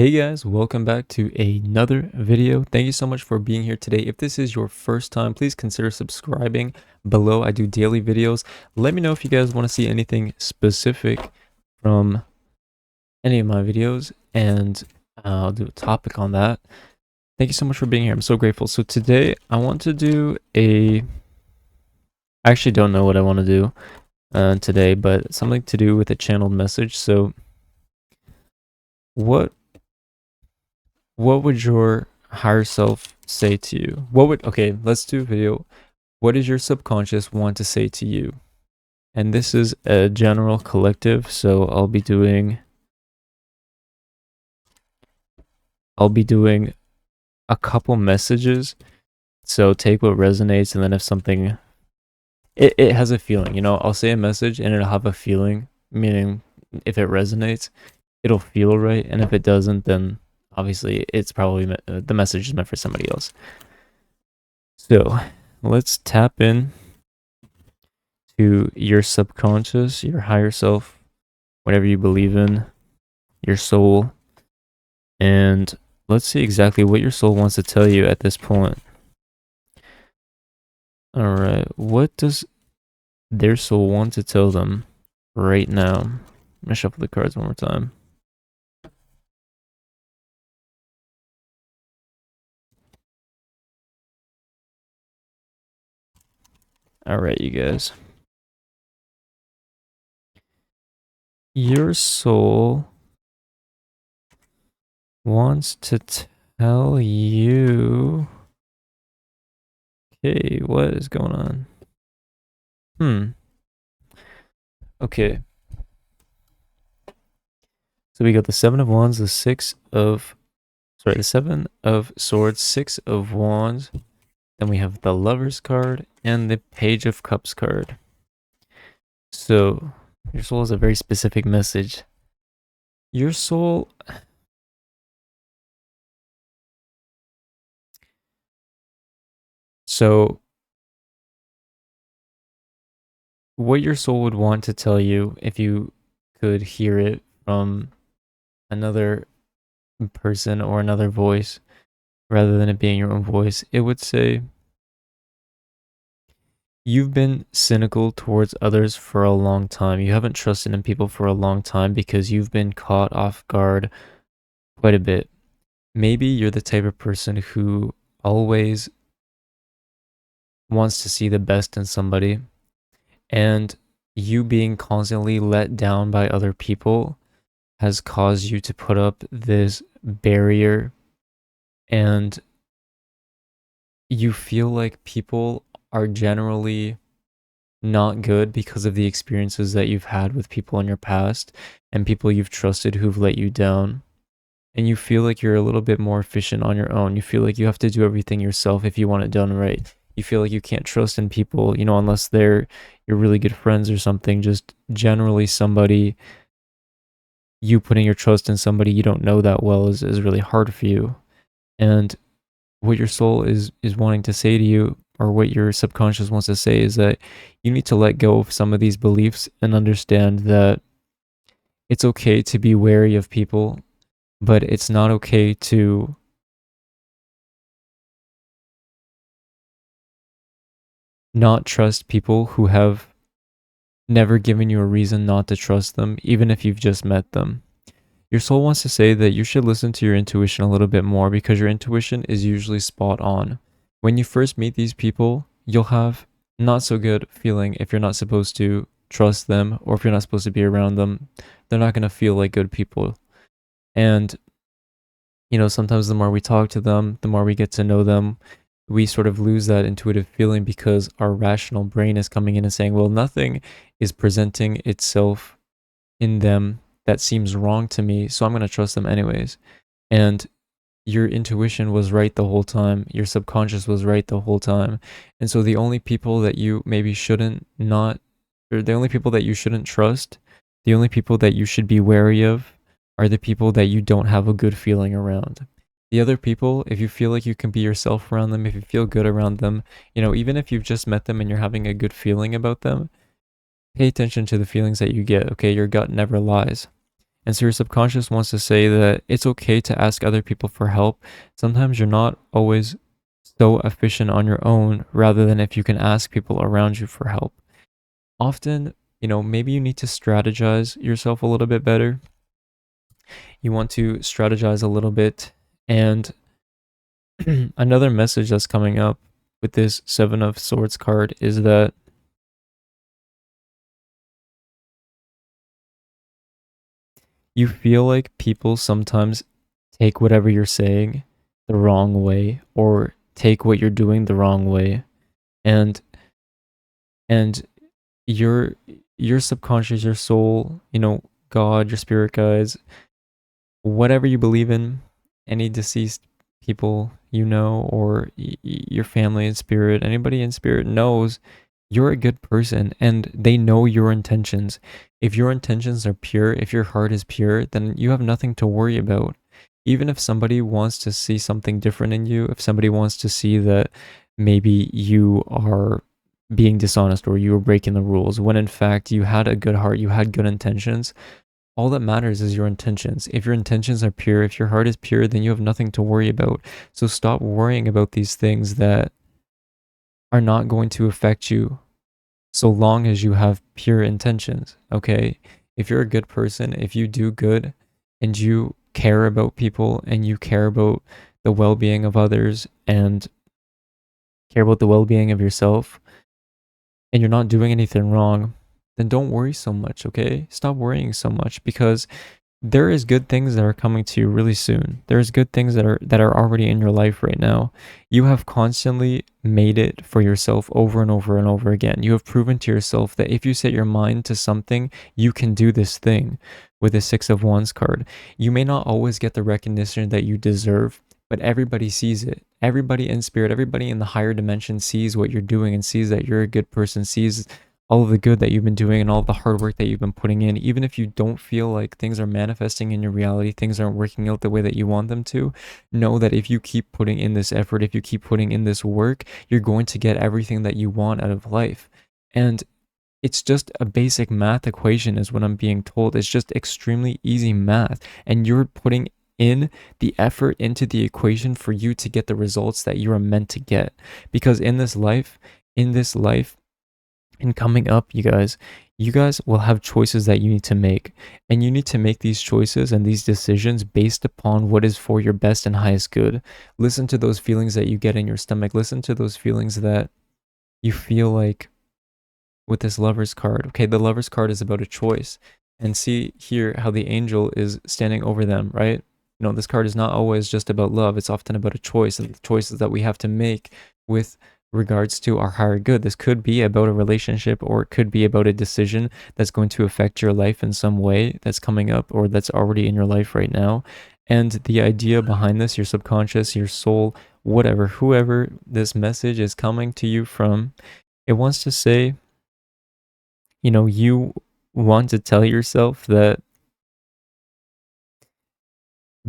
Hey guys, welcome back to another video. Thank you so much for being here today. If this is your first time, please consider subscribing below. I do daily videos. Let me know if you guys want to see anything specific from any of my videos, and I'll do a topic on that. Thank you so much for being here. I'm so grateful. So today I want to do I actually don't know what I want to do today, but something to do with a channeled message. So what would your higher self say to you? Okay, let's do a video. What does your subconscious want to say to you? And this is a general collective, so I'll be doing a couple messages. So take what resonates, and then if something it has a feeling, I'll say a message and it'll have a feeling, meaning if it resonates, it'll feel right, and if it doesn't, then obviously it's probably the message is meant for somebody else. So let's tap in to your subconscious, your higher self, whatever you believe in, your soul, and let's see exactly what your soul wants to tell you at this point. All right, what does their soul want to tell them right now? I'm gonna shuffle the cards one more time. All right, you guys. Your soul wants to tell you. Okay, what is going on? Okay. So we got the Seven of Wands, the Seven of Swords, Six of Wands. Then we have the Lover's card and the Page of Cups card. So your soul has a very specific message. Your soul... So what your soul would want to tell you, if you could hear it from another person or another voice, rather than it being your own voice, it would say, you've been cynical towards others for a long time. You haven't trusted in people for a long time because you've been caught off guard quite a bit. Maybe you're the type of person who always wants to see the best in somebody, and you being constantly let down by other people has caused you to put up this barrier, and you feel like people are generally not good because of the experiences that you've had with people in your past and people you've trusted who've let you down. And you feel like you're a little bit more efficient on your own. You feel like you have to do everything yourself if you want it done right. You feel like you can't trust in people, unless they're your really good friends or something. Just generally somebody, you putting your trust in somebody you don't know that well is really hard for you. And what your soul is wanting to say to you, or what your subconscious wants to say, is that you need to let go of some of these beliefs and understand that it's okay to be wary of people, but it's not okay to not trust people who have never given you a reason not to trust them, even if you've just met them. Your soul wants to say that you should listen to your intuition a little bit more, because your intuition is usually spot on. When you first meet these people, you'll have not so good feeling if you're not supposed to trust them, or if you're not supposed to be around them. They're not going to feel like good people. And, sometimes the more we talk to them, the more we get to know them, we sort of lose that intuitive feeling because our rational brain is coming in and saying, well, nothing is presenting itself in them that seems wrong to me, so I'm going to trust them anyways. And your intuition was right the whole time. Your subconscious was right the whole time. And so the only people that you maybe shouldn't the only people that you shouldn't trust, the only people that you should be wary of, are the people that you don't have a good feeling around. The other people, if you feel like you can be yourself around them, if you feel good around them, even if you've just met them and you're having a good feeling about them, pay attention to the feelings that you get, okay? Your gut never lies. And so your subconscious wants to say that it's okay to ask other people for help. Sometimes you're not always so efficient on your own, rather than if you can ask people around you for help. Often, maybe you need to strategize yourself a little bit better. You want to strategize a little bit. And another message that's coming up with this Seven of Swords card is that you feel like people sometimes take whatever you're saying the wrong way, or take what you're doing the wrong way. And and your subconscious, your soul, God, your spirit guides, whatever you believe in, any deceased people or your family in spirit, anybody in spirit knows you're a good person, and they know your intentions. If your intentions are pure, if your heart is pure, then you have nothing to worry about. Even if somebody wants to see something different in you, if somebody wants to see that maybe you are being dishonest or you were breaking the rules, when in fact you had a good heart, you had good intentions, all that matters is your intentions. If your intentions are pure, if your heart is pure, then you have nothing to worry about. So stop worrying about these things that are not going to affect you, so long as you have pure intentions, okay? If you're a good person, if you do good and you care about people and you care about the well-being of others and care about the well-being of yourself, and you're not doing anything wrong, then don't worry so much, okay? Stop worrying so much, because there is good things that are coming to you really soon. There's good things that are already in your life right now. You have constantly made it for yourself over and over and over again. You have proven to yourself that if you set your mind to something, you can do this thing. With the Six of Wands card, you may not always get the recognition that you deserve, but everybody sees it. Everybody in spirit, everybody in the higher dimension sees what you're doing and sees that you're a good person, sees all of the good that you've been doing and all of the hard work that you've been putting in. Even if you don't feel like things are manifesting in your reality, things aren't working out the way that you want them to, know that if you keep putting in this effort, if you keep putting in this work, you're going to get everything that you want out of life. And it's just a basic math equation, is what I'm being told. It's just extremely easy math, and you're putting in the effort into the equation for you to get the results that you are meant to get. Because in this life, and coming up, you guys will have choices that you need to make. And you need to make these choices and these decisions based upon what is for your best and highest good. Listen to those feelings that you get in your stomach. Listen to those feelings that you feel like with this Lover's card. Okay, the Lover's card is about a choice. And see here how the angel is standing over them, right? This card is not always just about love. It's often about a choice, and the choices that we have to make with regards to our higher good. This could be about a relationship, or it could be about a decision that's going to affect your life in some way that's coming up, or that's already in your life right now. And the idea behind this, your subconscious, your soul, whatever, whoever this message is coming to you from, it wants to say, you want to tell yourself that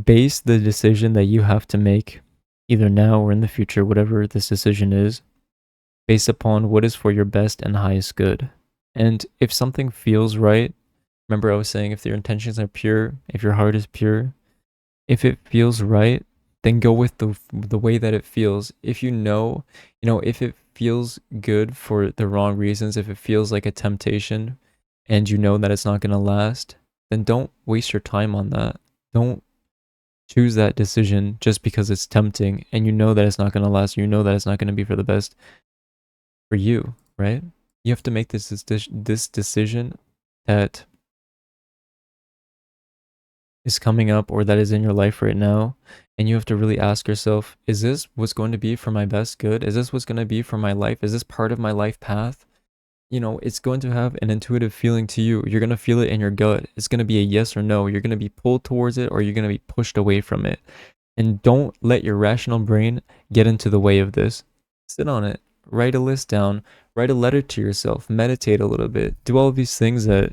base the decision that you have to make, either now or in the future, whatever this decision is, based upon what is for your best and highest good. And if something feels right, remember I was saying, if your intentions are pure, if your heart is pure, if it feels right, then go with the way that it feels. If if it feels good for the wrong reasons, if it feels like a temptation and you know that it's not going to last, then don't waste your time on that. Don't choose that decision just because it's tempting and you know that it's not going to last, you know that it's not going to be for the best for you, right? You have to make this decision that is coming up, or that is in your life right now, and you have to really ask yourself, is this what's going to be for my best good? Is this what's going to be for my life? Is this part of my life path? It's going to have an intuitive feeling to you. You're going to feel it in your gut. It's going to be a yes or no. You're going to be pulled towards it, or you're going to be pushed away from it. And don't let your rational brain get into the way of this. Sit on it. Write a list down. Write a letter to yourself. Meditate a little bit. Do all of these things that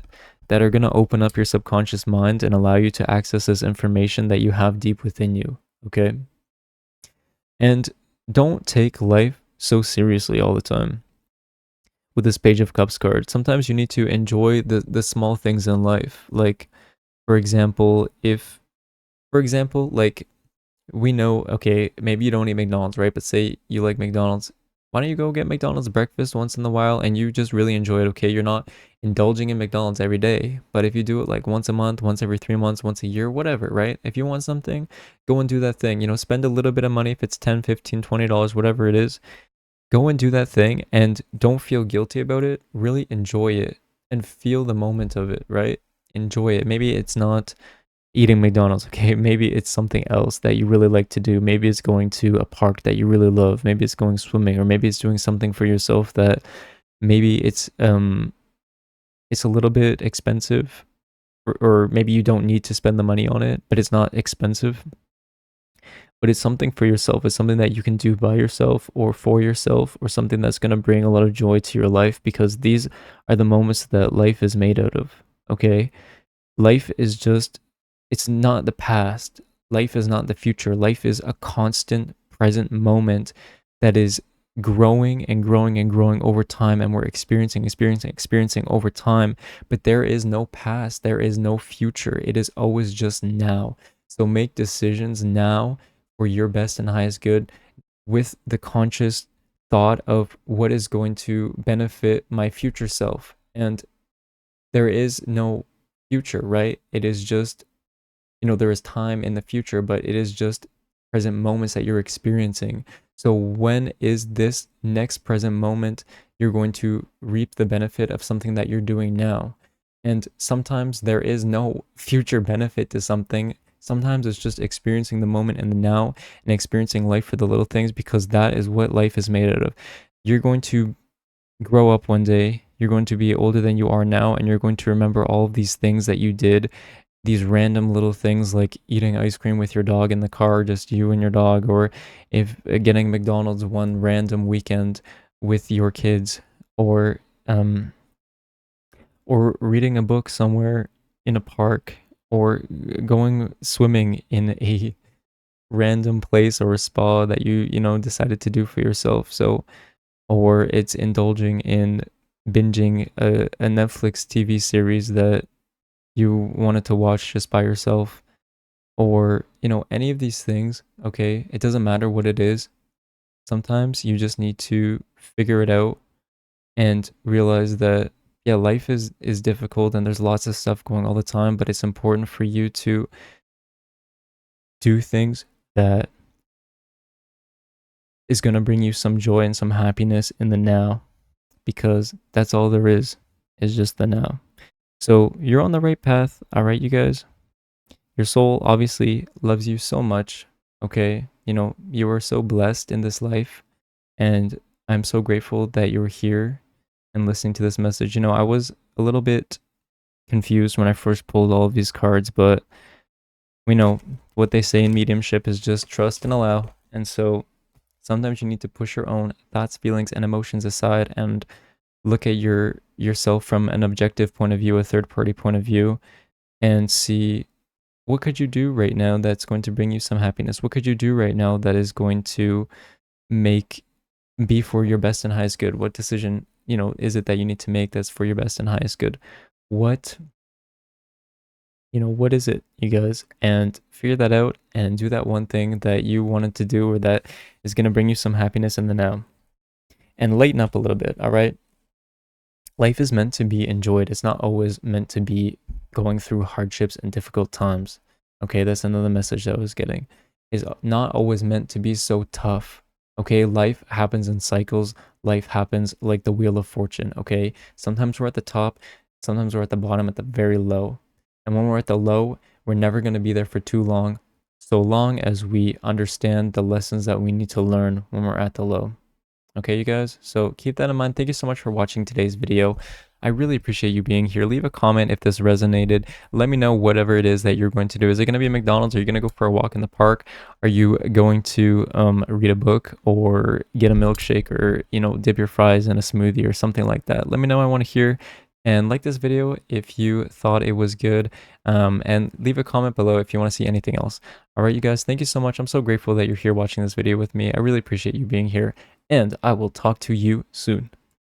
are going to open up your subconscious mind and allow you to access this information that you have deep within you. Okay? And don't take life so seriously all the time. With this Page of Cups card, sometimes you need to enjoy the small things in life. Like, For example, like we know, okay, maybe you don't eat McDonald's, right? But say you like McDonald's. Why don't you go get McDonald's breakfast once in a while and you just really enjoy it, okay? You're not indulging in McDonald's every day. But if you do it like once a month, once every 3 months, once a year, whatever, right? If you want something, go and do that thing. Spend a little bit of money if it's 10, 15, $20, whatever it is. Go and do that thing and don't feel guilty about it. Really enjoy it and feel the moment of it, right? Enjoy it. Maybe it's not eating McDonald's, okay? Maybe it's something else that you really like to do. Maybe it's going to a park that you really love. Maybe it's going swimming, or maybe it's doing something for yourself that maybe it's a little bit expensive, or maybe you don't need to spend the money on it, but it's not expensive. But it's something for yourself. It's something that you can do by yourself or for yourself, or something that's going to bring a lot of joy to your life, because these are the moments that life is made out of, okay? Life is just, it's not the past. Life is not the future. Life is a constant present moment that is growing and growing and growing over time, and we're experiencing over time. But there is no past, there is no future. It is always just now. So make decisions now for your best and highest good, with the conscious thought of what is going to benefit my future self. And there is no future, right? It is just, there is time in the future, but it is just present moments that you're experiencing. So when is this next present moment you're going to reap the benefit of something that you're doing now? And sometimes there is no future benefit to something. Sometimes it's just experiencing the moment in the now and experiencing life for the little things, because that is what life is made out of. You're going to grow up one day, you're going to be older than you are now, and you're going to remember all of these things that you did, these random little things like eating ice cream with your dog in the car, just you and your dog, or if getting McDonald's one random weekend with your kids, or reading a book somewhere in a park, or going swimming in a random place or a spa that you decided to do for yourself. So, or it's indulging in binging a Netflix TV series that you wanted to watch just by yourself, or any of these things. Okay, it doesn't matter what it is. Sometimes you just need to figure it out and realize that, yeah, life is difficult and there's lots of stuff going all the time, but it's important for you to do things that is going to bring you some joy and some happiness in the now, because that's all there is just the now. So you're on the right path, all right, you guys? Your soul obviously loves you so much, okay? You are so blessed in this life, and I'm so grateful that you're here and listening to this message. I was a little bit confused when I first pulled all of these cards, but we know what they say in mediumship is just trust and allow. And so sometimes you need to push your own thoughts, feelings, and emotions aside and look at yourself from an objective point of view, a third party point of view, and see, what could you do right now that's going to bring you some happiness? What could you do right now that is going to be for your best and highest good? What decision, is it that you need to make that's for your best and highest good? What is it, you guys? And figure that out and do that one thing that you wanted to do, or that is going to bring you some happiness in the now. And lighten up a little bit, all right? Life is meant to be enjoyed. It's not always meant to be going through hardships and difficult times. Okay, that's another message that I was getting. Is not always meant to be so tough. Okay, life happens in cycles. Life happens like the wheel of fortune. Okay, sometimes we're at the top, sometimes we're at the bottom, at the very low. And when we're at the low, we're never going to be there for too long, so long as we understand the lessons that we need to learn when we're at the low. Okay, you guys? So keep that in mind. Thank you so much for watching today's video. I really appreciate you being here. Leave a comment if this resonated. Let me know whatever it is that you're going to do. Is it going to be a McDonald's? Are you going to go for a walk in the park? Are you going to read a book, or get a milkshake, or, dip your fries in a smoothie or something like that? Let me know. I want to hear. And like this video if you thought it was good, and leave a comment below if you want to see anything else. All right, you guys, thank you so much. I'm so grateful that you're here watching this video with me. I really appreciate you being here, and I will talk to you soon.